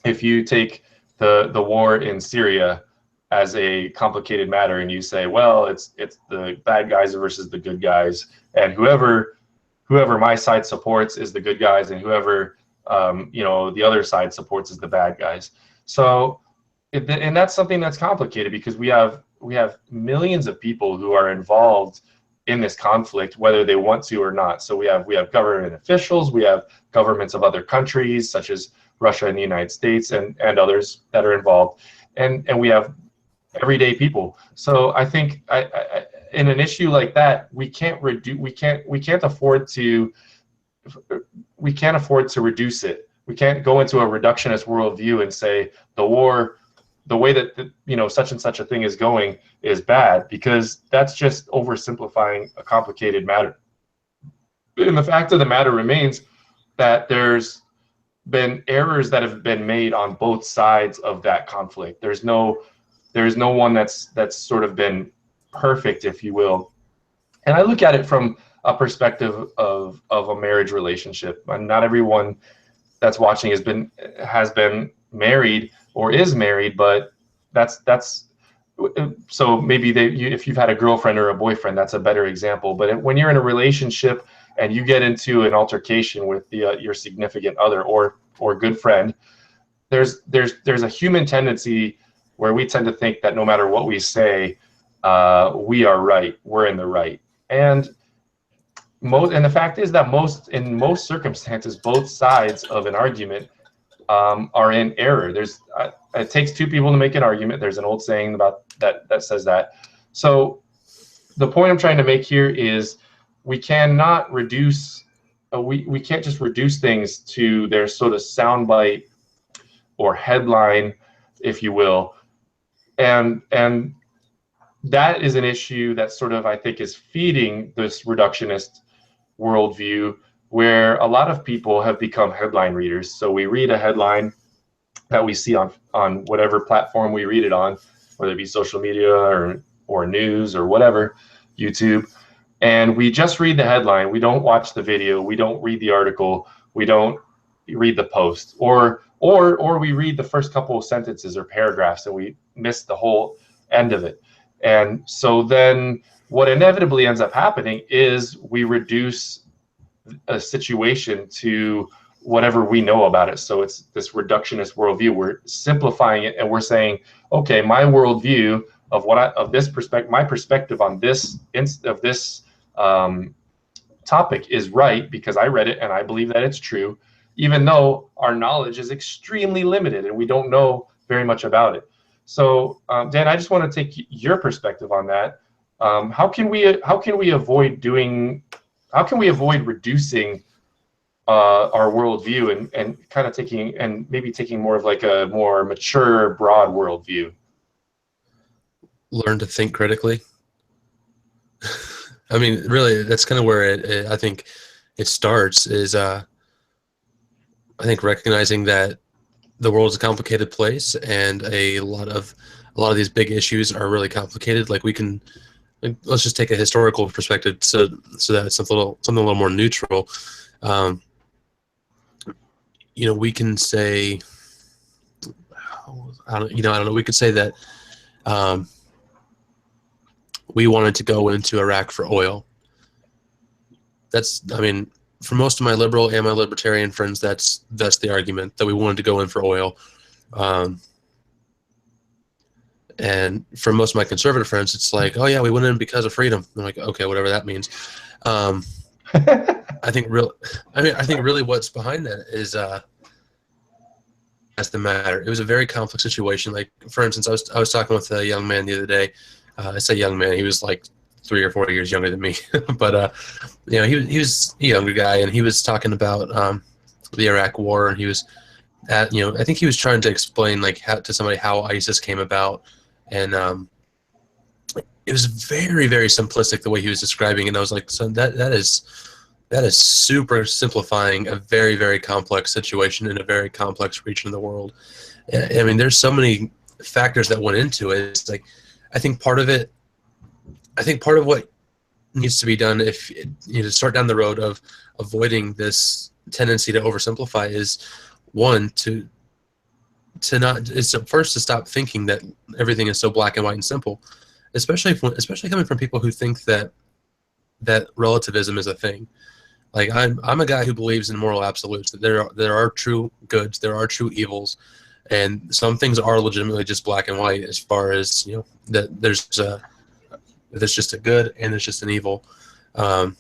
take the war in Syria as a complicated matter, and you say, well, it's the bad guys versus the good guys, and whoever my side supports is the good guys, and whoever the other side supports is the bad guys. So and that's something that's complicated, because we have millions of people who are involved in this conflict, whether they want to or not. So we have government officials, we have governments of other countries such as Russia and the United States and others that are involved, and we have everyday people. So I think in an issue like that, we can't afford to reduce it. We can't go into a reductionist worldview and say the war, the way that such and such a thing is going is bad, because that's just oversimplifying a complicated matter. And the fact of the matter remains that there's been errors that have been made on both sides of that conflict. There's no one that's sort of been perfect, if you will. And I look at it from a perspective of a marriage relationship. And not everyone that's watching has been married or is married, but that's so maybe if you've had a girlfriend or a boyfriend, that's a better example. But when you're in a relationship and you get into an altercation with your significant other or good friend, there's a human tendency where we tend to think that no matter what we say, we are right, we're in the right. And the fact is that in most circumstances, both sides of an argument are in error. It takes two people to make an argument. There's an old saying about that says that. So the point I'm trying to make here is we cannot reduce. We can't just reduce things to their sort of soundbite or headline, if you will, and that is an issue that sort of, I think, is feeding this reductionist worldview, where a lot of people have become headline readers. So we read a headline that we see on whatever platform we read it on, whether it be social media or news or whatever, YouTube, and we just read the headline. We don't watch the video. We don't read the article. We don't read the post, or we read the first couple of sentences or paragraphs and we miss the whole end of it. And so then what inevitably ends up happening is we reduce a situation to whatever we know about it. So it's this reductionist worldview. We're simplifying it and we're saying, okay, my worldview my perspective on this topic is right because I read it and I believe that it's true, even though our knowledge is extremely limited and we don't know very much about it. So, Dan, I just want to take your perspective on that. How can we avoid reducing our worldview and kind of taking more of like a more mature, broad worldview? Learn to think critically. I mean, really, that's kind of where I think it starts. Is I think recognizing that the world is a complicated place, and a lot of these big issues are really complicated. Like let's just take a historical perspective, so that it's something a little more neutral. We can say, I don't know. We could say that we wanted to go into Iraq for oil. For most of my liberal and my libertarian friends, that's the argument, that we wanted to go in for oil. And for most of my conservative friends, it's like, oh yeah, we went in because of freedom. I'm like, okay, whatever that means. I think really what's behind that is that's the matter. It was a very complex situation. Like, for instance, I was talking with a young man the other day. I say young man, he was like 3 or 4 years younger than me, but he was a younger guy, and he was talking about the Iraq War, and he was I think he was trying to explain to somebody how ISIS came about, and it was very, very simplistic the way he was describing it. And I was like, son, that is super simplifying a very, very complex situation in a very complex region of the world. I mean, there's so many factors that went into it. It's like, I think part of what needs to be done, if to start down the road of avoiding this tendency to oversimplify, is one, to stop thinking that everything is so black and white and simple, especially coming from people who think that relativism is a thing. Like, I'm a guy who believes in moral absolutes, that there are true goods, there are true evils, and some things are legitimately just black and white, as far as that there's just a good and there's just an evil. But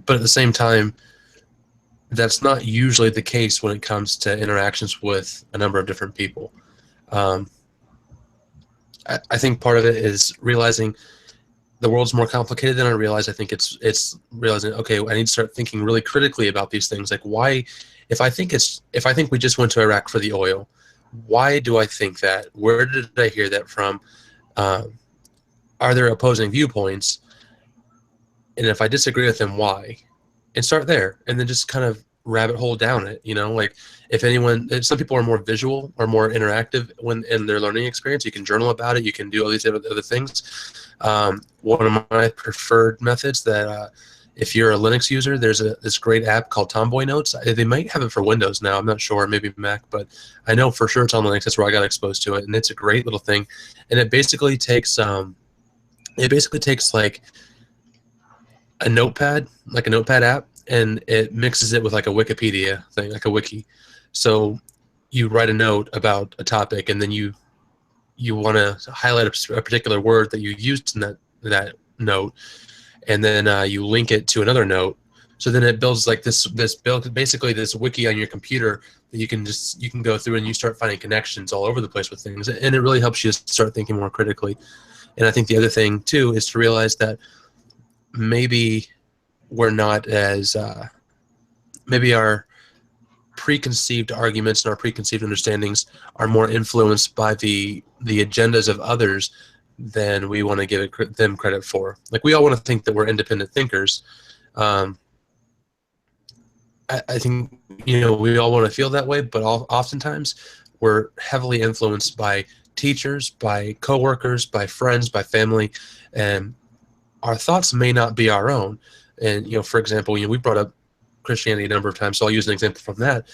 at the same time, that's not usually the case when it comes to interactions with a number of different people. I think part of it is realizing the world's more complicated than I realize. I think it's realizing, okay, I need to start thinking really critically about these things. Like, why, if I think we just went to Iraq for the oil, why do I think that? Where did I hear that from? Are there opposing viewpoints? And if I disagree with them, why? And start there, and then just kind of rabbit hole down it. Like, if some people are more visual or more interactive when in their learning experience, you can journal about it. You can do all these other things. One of my preferred methods that if you're a Linux user, there's this great app called Tomboy Notes. They might have it for Windows now. I'm not sure, maybe Mac, but I know for sure it's on Linux. That's where I got exposed to it, and it's a great little thing. And it basically takes like a notepad, like a notepad app, and it mixes it with like a Wikipedia thing, like a wiki. So you write a note about a topic, and then you want to highlight a particular word that you used in that note, and then you link it to another note. So then it builds like basically this wiki on your computer that you can go through, and you start finding connections all over the place with things, and it really helps you start thinking more critically. And I think the other thing too is to realize that maybe we're not as maybe our preconceived arguments and our preconceived understandings are more influenced by the agendas of others than we want to give them credit for. Like, we all want to think that we're independent thinkers. I think we all want to feel that way, but oftentimes we're heavily influenced by teachers, by coworkers, by friends, by family, and our thoughts may not be our own. And for example, we brought up Christianity a number of times, so I'll use an example from that.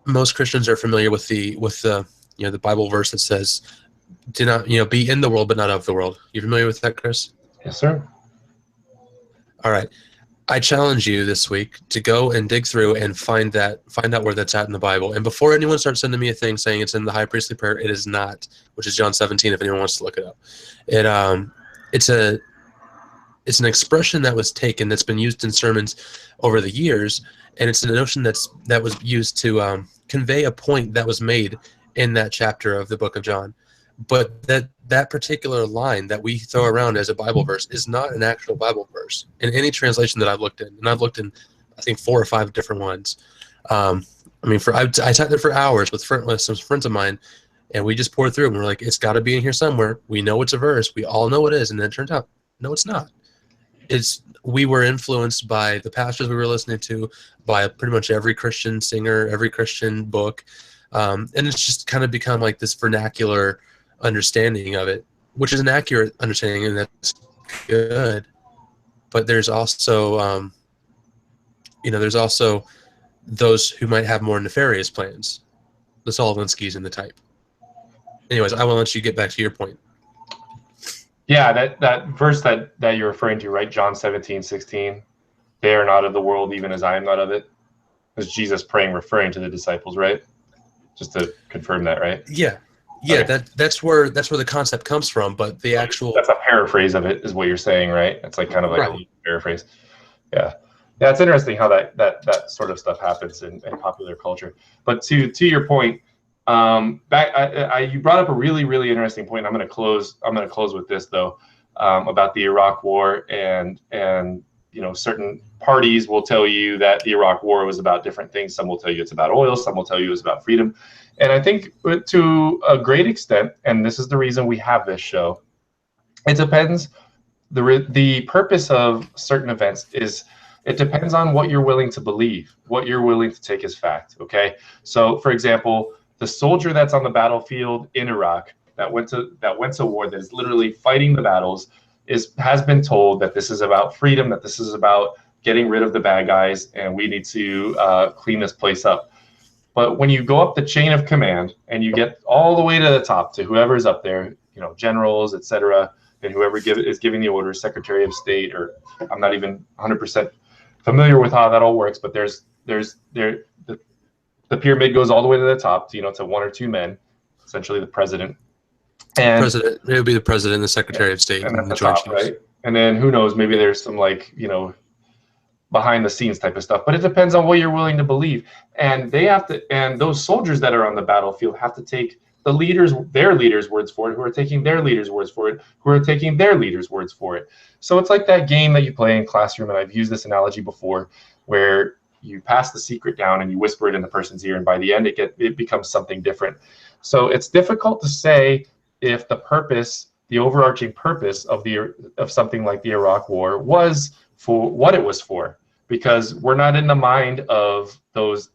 Most Christians are familiar with the the Bible verse that says, "Do not be in the world, but not of the world." You familiar with that, Chris? Yes, sir. All right. I challenge you this week to go and dig through and find out where that's at in the Bible. And before anyone starts sending me a thing saying it's in the high priestly prayer, it is not, which is John 17. If anyone wants to look it up, it's an expression that was taken that's been used in sermons over the years, and it's a notion that was used to convey a point that was made in that chapter of the book of John. But that particular line that we throw around as a Bible verse is not an actual Bible verse in any translation that I've looked in, and I've looked in I think 4 or 5 different ones. I sat there for hours with some friends of mine, and we just poured through, and we're like, it's got to be in here somewhere. We know it's a verse. We all know it is, and then it turns out, no, it's not. We were influenced by the pastors we were listening to, by pretty much every Christian singer, every Christian book, and it's just kind of become like this vernacular understanding of it, which is an accurate understanding, and that's good. But there's also, there's also those who might have more nefarious plans, the Solovinskis and the type. Anyways, I will let you get back to your point. Yeah, that verse that you're referring to, right? John 17:16. They are not of the world, even as I am not of it. Was Jesus praying, referring to the disciples, right? Just to confirm that, right? Yeah. Okay. That's where the concept comes from, but the actual, that's a paraphrase of it, is what you're saying, right? It's like kind of like right. a paraphrase. Yeah, it's interesting how that sort of stuff happens in popular culture. But to your point, you brought up a really, really interesting point. I'm going to close with this though, about the Iraq War, and certain parties will tell you that the Iraq War was about different things. Some will tell you it's about oil. Some will tell you it's about freedom. And I think to a great extent, and this is the reason we have this show, it depends. The purpose of certain events is, it depends on what you're willing to believe, what you're willing to take as fact. Okay, so for example, the soldier that's on the battlefield in Iraq that went to war, that is literally fighting the battles, has been told that this is about freedom, that this is about getting rid of the bad guys, and we need to clean this place up. But when you go up the chain of command and you get all the way to the top, to whoever's up there, generals, etc., and whoever is giving the orders, Secretary of State, or I'm not even 100% familiar with how that all works, but the pyramid goes all the way to the top, to 1 or 2 men, essentially the president. And it would be the president, the Secretary of State, and the top, right? And then who knows, maybe there's some behind the scenes type of stuff, but it depends on what you're willing to believe. And those soldiers that are on the battlefield have to take the leaders, their leaders' words for it, who are taking their leaders' words for it, who are taking their leaders' words for it. So it's like that game that you play in classroom, and I've used this analogy before, where you pass the secret down and you whisper it in the person's ear, and by the end it becomes something different. So it's difficult to say if the purpose, the overarching purpose of something like the Iraq War was for what it was for, because we're not in the mind of those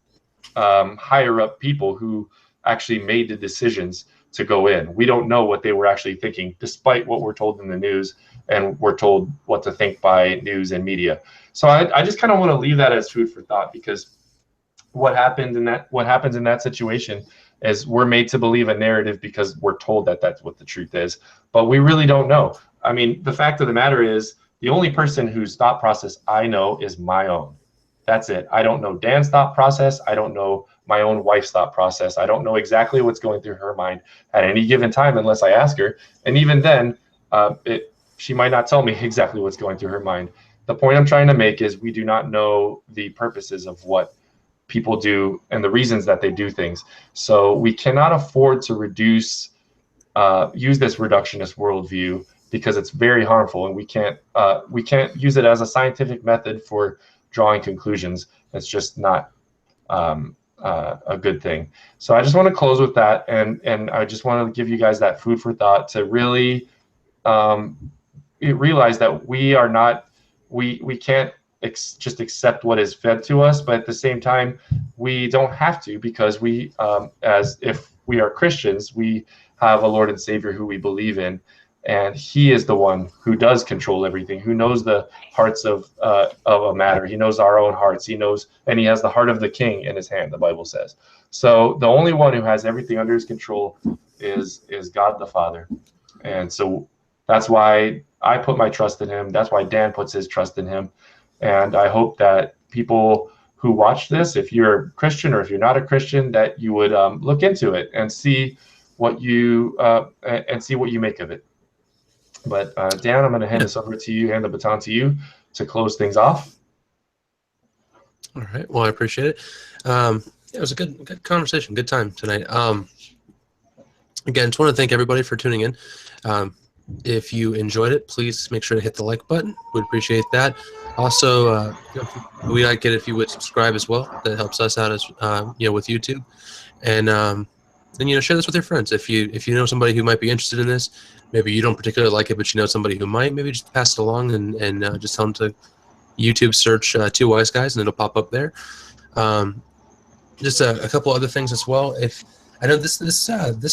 higher up people who actually made the decisions to go in. We don't know what they were actually thinking, despite what we're told in the news, and we're told what to think by news and media. So I just kind of want to leave that as food for thought, because what happens in that situation is we're made to believe a narrative because we're told that that's what the truth is, but we really don't know. I mean, the fact of the matter is, the only person whose thought process I know is my own. That's it. I don't know Dan's thought process. I don't know my own wife's thought process. I don't know exactly what's going through her mind at any given time unless I ask her. And even then, she might not tell me exactly what's going through her mind. The point I'm trying to make is we do not know the purposes of what people do and the reasons that they do things. So we cannot afford to use this reductionist worldview, because it's very harmful, and we can't use it as a scientific method for drawing conclusions. It's just not a good thing. So I just want to close with that, and I just want to give you guys that food for thought to really realize that we can't just accept what is fed to us, but at the same time we don't have to, because we as if we are Christians, we have a Lord and Savior who we believe in, and he is the one who does control everything, who knows the hearts of a matter. He knows our own hearts. He knows, and he has the heart of the king in his hand, the Bible says. So the only one who has everything under his control is God the Father. And so that's why I put my trust in him. That's why Dan puts his trust in him. And I hope that people who watch this, if you're a Christian or if you're not a Christian, that you would look into it and see what you make of it. But Dan, I'm going to hand this over to you, hand the baton to you to close things off. All right. Well, I appreciate it. It was a good conversation, good time tonight. Again, just want to thank everybody for tuning in. If you enjoyed it, please make sure to hit the like button. We'd appreciate that. Also, we'd like it if you would subscribe as well. That helps us out as with YouTube. And then share this with your friends. If you know somebody who might be interested in this, maybe you don't particularly like it, but you know somebody who might, maybe just pass it along and just tell them to YouTube search Two Wise Guys, and it'll pop up there. Just a couple other things as well. If I know this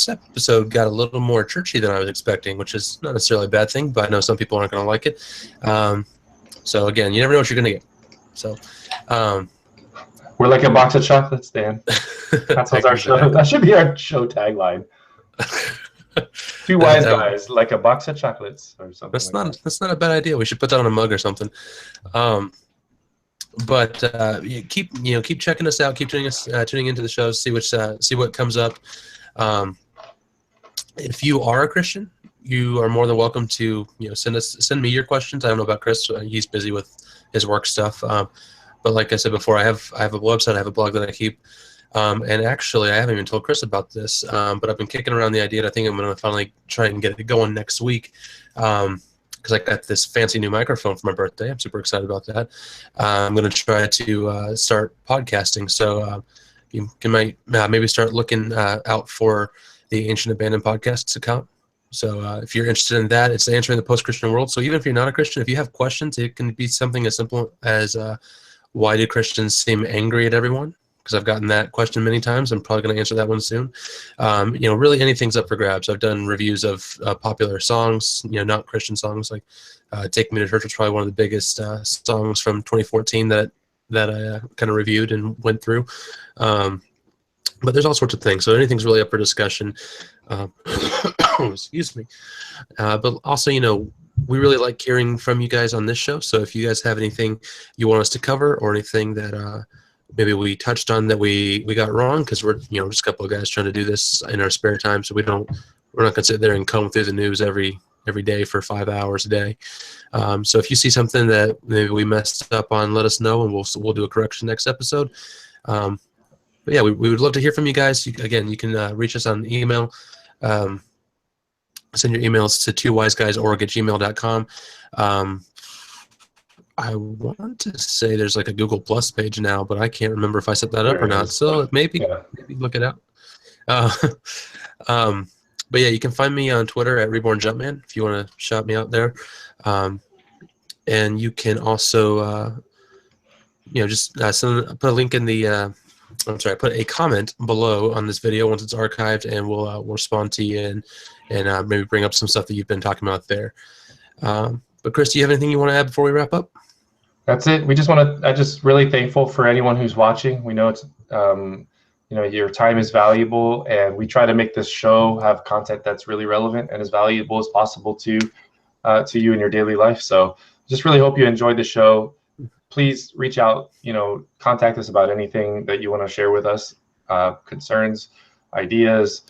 episode got a little more churchy than I was expecting, which is not necessarily a bad thing, but I know some people aren't going to like it. So again, you never know what you're going to get. So we're like a box of chocolates, Dan. That's our show. That should be our show tagline. Two wise guys, like a box of chocolates, or something. That's not a bad idea. We should put that on a mug or something. But keep checking us out. Keep tuning into the shows. See what comes up. If you are a Christian, you are more than welcome to send me your questions. I don't know about Chris. He's busy with his work stuff. But like I said before, I have a website. I have a blog that I keep. And actually, I haven't even told Chris about this, but I've been kicking around the idea, and I think I'm going to finally try and get it going next week, because I got this fancy new microphone for my birthday. I'm super excited about that. I'm going to try to start podcasting, so you might maybe start looking out for the Ancient Abandoned Podcasts account. So if you're interested in that, it's answering the post-Christian world. So even if you're not a Christian, if you have questions, it can be something as simple as why do Christians seem angry at everyone? Because I've gotten that question many times. I'm probably going to answer that one soon. Really anything's up for grabs. I've done reviews of popular songs, not Christian songs. Like Take Me to Church was probably one of the biggest songs from 2014 that I kind of reviewed and went through. But there's all sorts of things. So anything's really up for discussion. Excuse me. But also, we really like hearing from you guys on this show. So if you guys have anything you want us to cover, or anything that maybe we touched on that we got wrong, because we're just a couple of guys trying to do this in our spare time, so we're not going to sit there and comb through the news every day for 5 hours a day. So if you see something that maybe we messed up on, let us know, and we'll do a correction next episode. But yeah, we would love to hear from you guys. Again, you can reach us on email. Send your emails to twowiseguysorg@gmail.com. I want to say there's like a Google Plus page now, but I can't remember if I set that up or There it not. is. So maybe Yeah. look it out. Uh, but yeah, you can find me on Twitter at Reborn Jumpman if you want to shout me out there. And you can also, just put a link in the. I'm sorry, put a comment below on this video once it's archived, and we'll respond to you and maybe bring up some stuff that you've been talking about there. But Chris, do you have anything you want to add before we wrap up? That's it. I'm just really thankful for anyone who's watching. We know it's, your time is valuable, and we try to make this show have content that's really relevant and as valuable as possible to you in your daily life. So just really hope you enjoyed the show. Please reach out, contact us about anything that you want to share with us, concerns, ideas,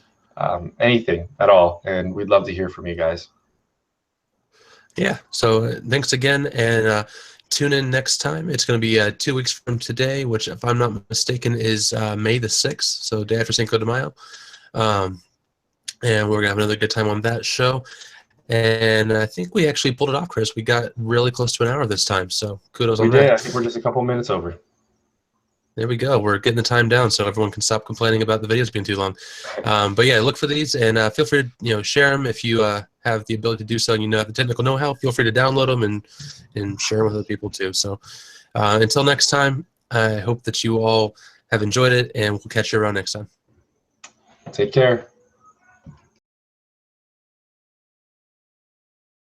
anything at all. And we'd love to hear from you guys. Yeah. So thanks again, and tune in next time. It's going to be 2 weeks from today, which, if I'm not mistaken, is May the 6th, so day after Cinco de Mayo. And we're going to have another good time on that show. And I think we actually pulled it off, Chris. We got really close to an hour this time, so kudos on that. We did. I think we're just a couple minutes over. There we go. We're getting the time down so everyone can stop complaining about the videos being too long. But yeah, look for these, and feel free to share them if you have the ability to do so, and you have the technical know-how. Feel free to download them and share them with other people too. So until next time, I hope that you all have enjoyed it, and we'll catch you around next time. Take care.